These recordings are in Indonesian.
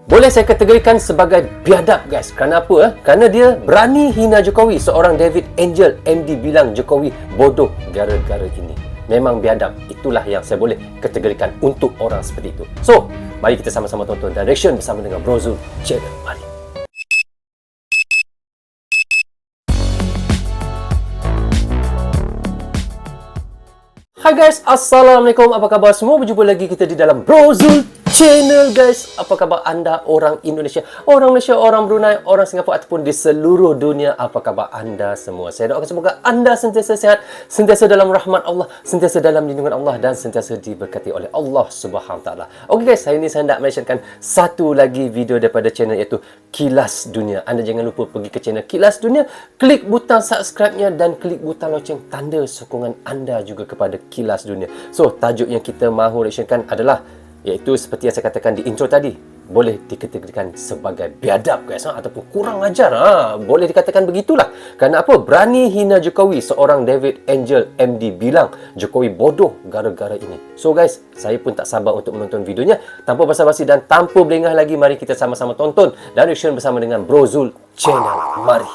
Boleh saya kategorikan sebagai biadab guys. Kerana apa? Kerana dia berani hina Jokowi. Seorang David Angel MD bilang Jokowi bodoh gara-gara ini. Memang biadab. Itulah yang saya boleh kategorikan untuk orang seperti itu. So, mari kita sama-sama tonton dan reaction bersama dengan Bro Zul Channel. Mari. Hai guys, Assalamualaikum. Apa khabar semua? Berjumpa lagi kita di dalam Bro Zul Channel guys. Apa khabar anda orang Indonesia, orang Malaysia, orang Brunei, orang Singapura ataupun di seluruh dunia? Apa khabar anda semua? Saya doakan semoga anda sentiasa sihat, sentiasa dalam rahmat Allah, sentiasa dalam lindungan Allah dan sentiasa diberkati oleh Allah Subhanahu Taala. Okey guys, hari ini saya nak menyaksikan satu lagi video daripada channel iaitu Kilas Dunia. Anda jangan lupa pergi ke channel Kilas Dunia, klik butang subscribe-nya dan klik butang loceng tanda sokongan anda juga kepada Kilas Dunia. So, tajuk yang kita mahu reactionkan adalah iaitu seperti yang saya katakan di intro tadi, boleh dikategorikan sebagai biadab guys, ataupun kurang ajar. Boleh dikatakan begitulah. Kerana apa? Berani hina Jokowi. Seorang David Angel MD bilang Jokowi bodoh gara-gara ini. So guys, saya pun tak sabar untuk menonton videonya. Tanpa basa-basi dan tanpa berlengah lagi, mari kita sama-sama tonton dan reaction bersama dengan Bro Zul Channel. Mari.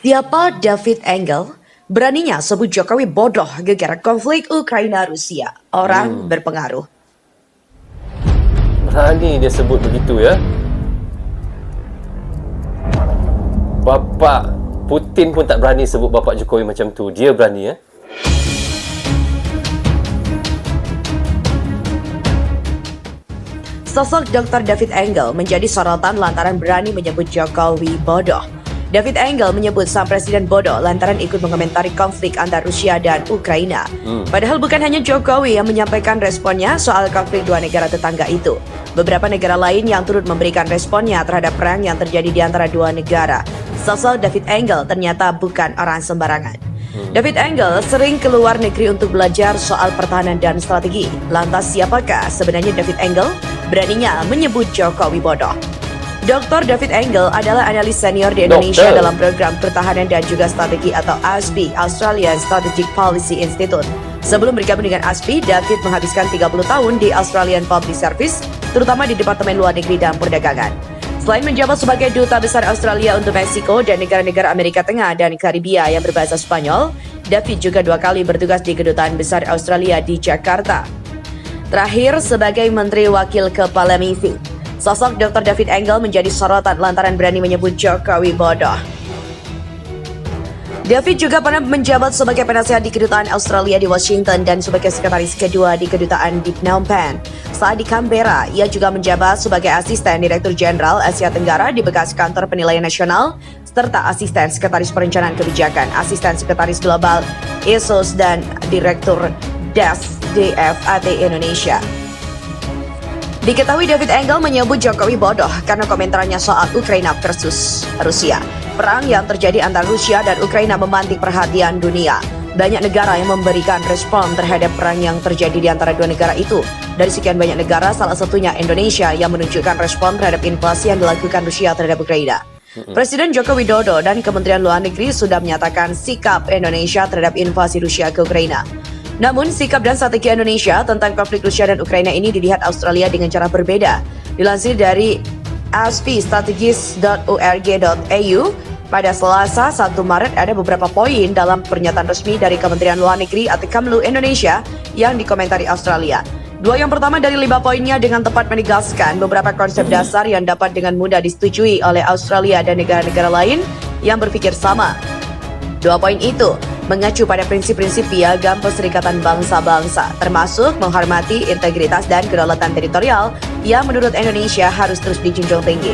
Siapa David Angel? Beraninya sebut Jokowi bodoh gara-gara konflik Ukraina-Rusia. Orang berpengaruh. Berani dia sebut begitu ya. Bapak Putin pun tak berani sebut bapak Jokowi macam tu. Dia berani ya. Sosok Dr. David Angel menjadi sorotan lantaran berani menyebut Jokowi bodoh. David Angel menyebut sang presiden bodoh lantaran ikut mengomentari konflik antara Rusia dan Ukraina. Padahal bukan hanya Jokowi yang menyampaikan responnya soal konflik dua negara tetangga itu. Beberapa negara lain yang turut memberikan responnya terhadap perang yang terjadi di antara dua negara. Sosok David Angel ternyata bukan orang sembarangan. David Angel sering keluar negeri untuk belajar soal pertahanan dan strategi. Lantas siapakah sebenarnya David Angel? Beraninya menyebut Jokowi bodoh. Dr. David Angel adalah analis senior di Indonesia dalam program pertahanan dan juga strategi atau ASPI, Australian Strategic Policy Institute. Sebelum bergabung dengan ASPI, David menghabiskan 30 tahun di Australian Public Service, terutama di Departemen Luar Negeri dan Perdagangan. Selain menjabat sebagai Duta Besar Australia untuk Meksiko dan negara-negara Amerika Tengah dan Karibia yang berbahasa Spanyol, David juga 2 kali bertugas di Kedutaan Besar Australia di Jakarta. Terakhir sebagai Menteri Wakil Kepala MIFI. Sosok Dr. David Angel menjadi sorotan lantaran berani menyebut Jokowi bodoh. David juga pernah menjabat sebagai penasihat di Kedutaan Australia di Washington dan sebagai sekretaris kedua di Kedutaan di Phnom Penh. Saat di Canberra, ia juga menjabat sebagai asisten Direktur Jenderal Asia Tenggara di bekas Kantor Penilaian Nasional, serta asisten Sekretaris Perencanaan Kebijakan, asisten Sekretaris Global ESOS dan Direktur DES DFAT Indonesia. Diketahui David Angel menyebut Jokowi bodoh karena komentarnya soal Ukraina versus Rusia. Perang yang terjadi antara Rusia dan Ukraina memantik perhatian dunia. Banyak negara yang memberikan respon terhadap perang yang terjadi di antara dua negara itu. Dari sekian banyak negara, salah satunya Indonesia yang menunjukkan respon terhadap invasi yang dilakukan Rusia terhadap Ukraina. Presiden Joko Widodo dan Kementerian Luar Negeri sudah menyatakan sikap Indonesia terhadap invasi Rusia ke Ukraina. Namun, sikap dan strategi Indonesia tentang konflik Rusia dan Ukraina ini dilihat Australia dengan cara berbeda. Dilansir dari aspstrategis.org.au, pada Selasa 1 Maret ada beberapa poin dalam pernyataan resmi dari Kementerian Luar Negeri atau Kemlu Indonesia yang dikomentari Australia. 2 yang pertama dari 5 poinnya dengan tepat menegaskan beberapa konsep dasar yang dapat dengan mudah disetujui oleh Australia dan negara-negara lain yang berpikir sama. 2 poin itu mengacu pada prinsip-prinsip Piagam Perserikatan Bangsa-Bangsa, termasuk menghormati integritas dan kedaulatan teritorial yang menurut Indonesia harus terus dijunjung tinggi.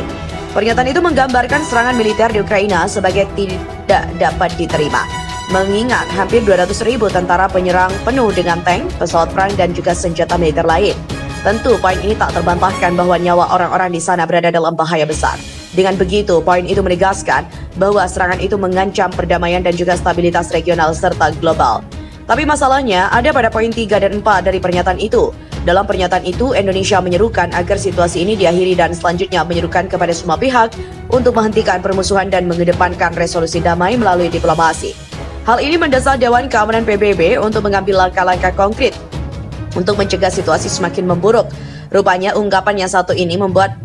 Pernyataan itu menggambarkan serangan militer di Ukraina sebagai tidak dapat diterima, mengingat hampir 200.000 tentara penyerang penuh dengan tank, pesawat perang dan juga senjata militer lain. Tentu poin ini tak terbantahkan bahwa nyawa orang-orang di sana berada dalam bahaya besar. Dengan begitu, poin itu menegaskan bahwa serangan itu mengancam perdamaian dan juga stabilitas regional serta global. Tapi masalahnya ada pada poin 3 dan 4 dari pernyataan itu. Dalam pernyataan itu, Indonesia menyerukan agar situasi ini diakhiri dan selanjutnya menyerukan kepada semua pihak untuk menghentikan permusuhan dan mengedepankan resolusi damai melalui diplomasi. Hal ini mendesak Dewan Keamanan PBB untuk mengambil langkah-langkah konkret untuk mencegah situasi semakin memburuk. Rupanya ungkapan yang satu ini membuat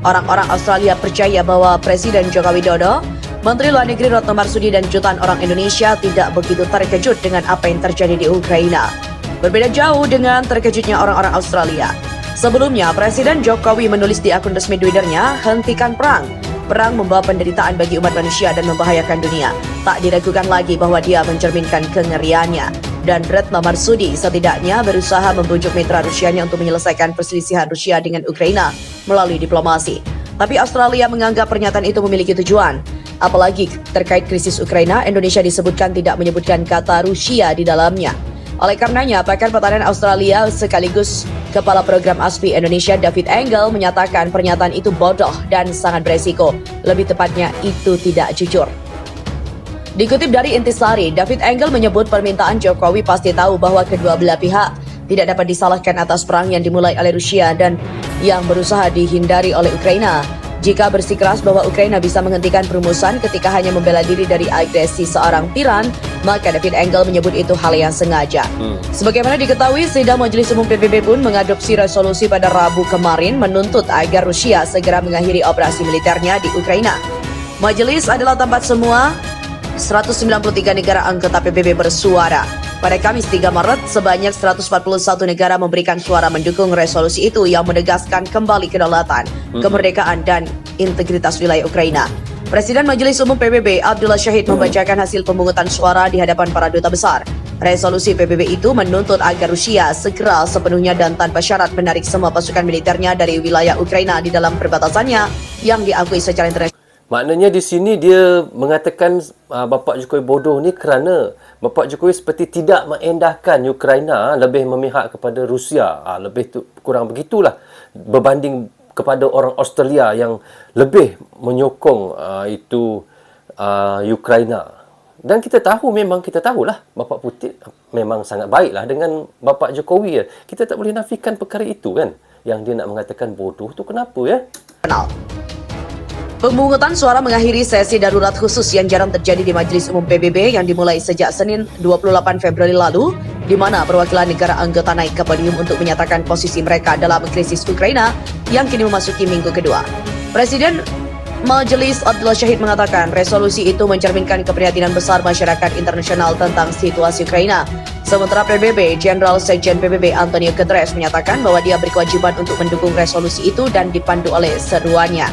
orang-orang Australia percaya bahwa Presiden Joko Widodo, Menteri Luar Negeri Retno Marsudi dan jutaan orang Indonesia tidak begitu terkejut dengan apa yang terjadi di Ukraina. Berbeda jauh dengan terkejutnya orang-orang Australia. Sebelumnya, Presiden Jokowi menulis di akun resmi Twitternya, "Hentikan perang. Perang membawa penderitaan bagi umat manusia dan membahayakan dunia. Tak diragukan lagi bahwa dia mencerminkan kengeriannya." Dan Retno Marsudi setidaknya berusaha membujuk mitra Rusianya untuk menyelesaikan perselisihan Rusia dengan Ukraina melalui diplomasi. Tapi Australia menganggap pernyataan itu memiliki tujuan. Apalagi terkait krisis Ukraina, Indonesia disebutkan tidak menyebutkan kata Rusia di dalamnya. Oleh karenanya, pakar pertahanan Australia sekaligus Kepala Program ASPI Indonesia David Engel menyatakan pernyataan itu bodoh dan sangat beresiko. Lebih tepatnya, itu tidak jujur. Dikutip dari Intisari, David Engel menyebut permintaan Jokowi pasti tahu bahwa kedua belah pihak tidak dapat disalahkan atas perang yang dimulai oleh Rusia dan yang berusaha dihindari oleh Ukraina. Jika bersikeras bahwa Ukraina bisa menghentikan perumusan ketika hanya membela diri dari agresi seorang tiran, maka David Engel menyebut itu hal yang sengaja. Sebagaimana diketahui, sidang Majelis Umum PBB pun mengadopsi resolusi pada Rabu kemarin menuntut agar Rusia segera mengakhiri operasi militernya di Ukraina. Majelis adalah tempat semua 193 negara anggota PBB bersuara. Pada Kamis 3 Maret, sebanyak 141 negara memberikan suara mendukung resolusi itu yang menegaskan kembali kedaulatan, kemerdekaan, dan integritas wilayah Ukraina. Presiden Majelis Umum PBB Abdullah Syahid membacakan hasil pemungutan suara di hadapan para duta besar. Resolusi PBB itu menuntut agar Rusia segera sepenuhnya dan tanpa syarat menarik semua pasukan militernya dari wilayah Ukraina di dalam perbatasannya yang diakui secara internasional. Maknanya di sini dia mengatakan Bapak Jokowi bodoh ni kerana Bapak Jokowi seperti tidak mengendahkan Ukraina, lebih memihak kepada Rusia. Lebih tu, kurang begitulah berbanding kepada orang Australia yang lebih menyokong Ukraina. Dan kita tahulah Bapak Putin memang sangat baiklah dengan Bapak Jokowi. Kita tak boleh nafikan perkara itu kan. Yang dia nak mengatakan bodoh tu kenapa ya? Pemungutan suara mengakhiri sesi darurat khusus yang jarang terjadi di Majelis Umum PBB yang dimulai sejak Senin 28 Februari lalu, di mana perwakilan negara anggota naik ke podium untuk menyatakan posisi mereka dalam krisis Ukraina yang kini memasuki minggu kedua. Presiden Majelis Abdullah Syahid mengatakan resolusi itu mencerminkan keprihatinan besar masyarakat internasional tentang situasi Ukraina. Sementara PBB, Jenderal Sekjen PBB Antonio Guterres menyatakan bahwa dia berkewajiban untuk mendukung resolusi itu dan dipandu oleh seruannya.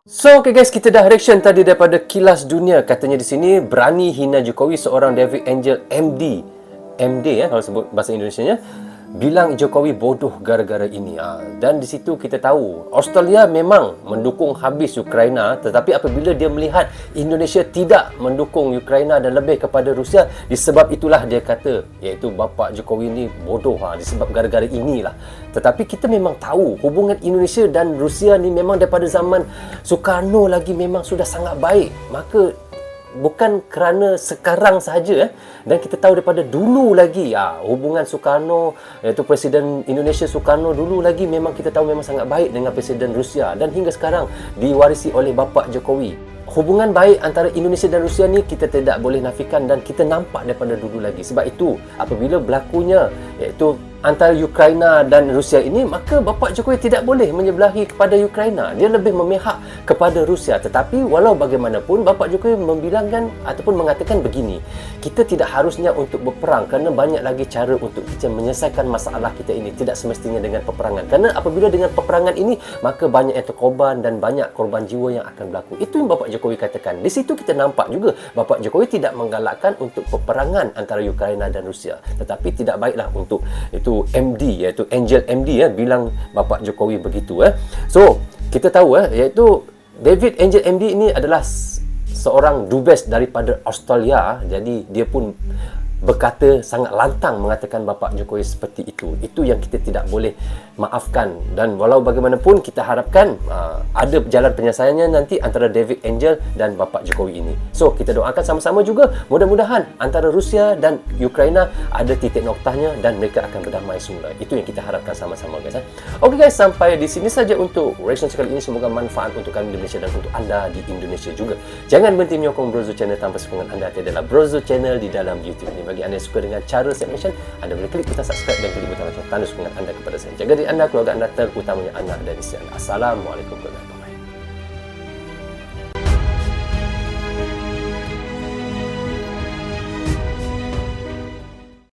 So, okay guys, kita dah reaction tadi daripada Kilas Dunia. Katanya di sini, berani hina Jokowi seorang David Angel MD. MD kalau sebut bahasa Indonesianya. Bilang Jokowi bodoh gara-gara ini. Dan di situ kita tahu, Australia memang mendukung habis Ukraina. Tetapi apabila dia melihat Indonesia tidak mendukung Ukraina dan lebih kepada Rusia, disebab itulah dia kata, iaitu Bapak Jokowi ni bodoh. Disebab gara-gara inilah. Tetapi kita memang tahu, hubungan Indonesia dan Rusia ni memang daripada zaman Soekarno lagi memang sudah sangat baik. Maka bukan kerana sekarang sahaja dan kita tahu daripada dulu lagi hubungan Soekarno, iaitu Presiden Indonesia Soekarno dulu lagi memang kita tahu memang sangat baik dengan Presiden Rusia dan hingga sekarang diwarisi oleh Bapak Jokowi. Hubungan baik antara Indonesia dan Rusia ni kita tidak boleh nafikan dan kita nampak daripada dulu lagi. Sebab itu apabila berlakunya iaitu antara Ukraina dan Rusia ini, maka Bapak Jokowi tidak boleh menyebelahi kepada Ukraina. Dia lebih memihak kepada Rusia. Tetapi walau bagaimanapun, Bapak Jokowi membilangkan ataupun mengatakan begini, kita tidak harusnya untuk berperang kerana banyak lagi cara untuk kita menyelesaikan masalah kita ini. Tidak semestinya dengan peperangan. Kerana apabila dengan peperangan ini, maka banyak yang terkorban dan banyak korban jiwa yang akan berlaku. Itu yang Bapak Jokowi katakan. Di situ kita nampak juga Bapak Jokowi tidak menggalakkan untuk peperangan antara Ukraina dan Rusia. Tetapi tidak baiklah untuk itu MD, iaitu Angel MD bilang Bapak Jokowi begitu. So, kita tahu iaitu David Angel MD ini adalah seorang dubes daripada Australia. Jadi dia pun berkata sangat lantang mengatakan Bapak Jokowi seperti itu. Itu yang kita tidak boleh maafkan. Dan walau bagaimanapun kita harapkan ada jalan penyelesaiannya nanti antara David Angel dan Bapak Jokowi ini. So, kita doakan sama-sama juga mudah-mudahan antara Rusia dan Ukraina ada titik noktahnya dan mereka akan berdamai semula. Itu yang kita harapkan sama-sama guys. Okey guys, sampai di sini saja untuk reaction sekali ini. Semoga manfaat untuk kami di Malaysia dan untuk anda di Indonesia juga. Jangan berhenti menyokong Brozo Channel tanpa sokongan anda. Adalah Brozo Channel di dalam YouTube ini. bagi anda yang suka dengan cara saya mention, anda boleh klik butang subscribe dan klik butang lonceng tanda sokongan anda kepada saya. Jaga diri anda, keluarga anda, terutamanya anak dan isteri anda. Assalamualaikum warahmatullahi wabarakatuh.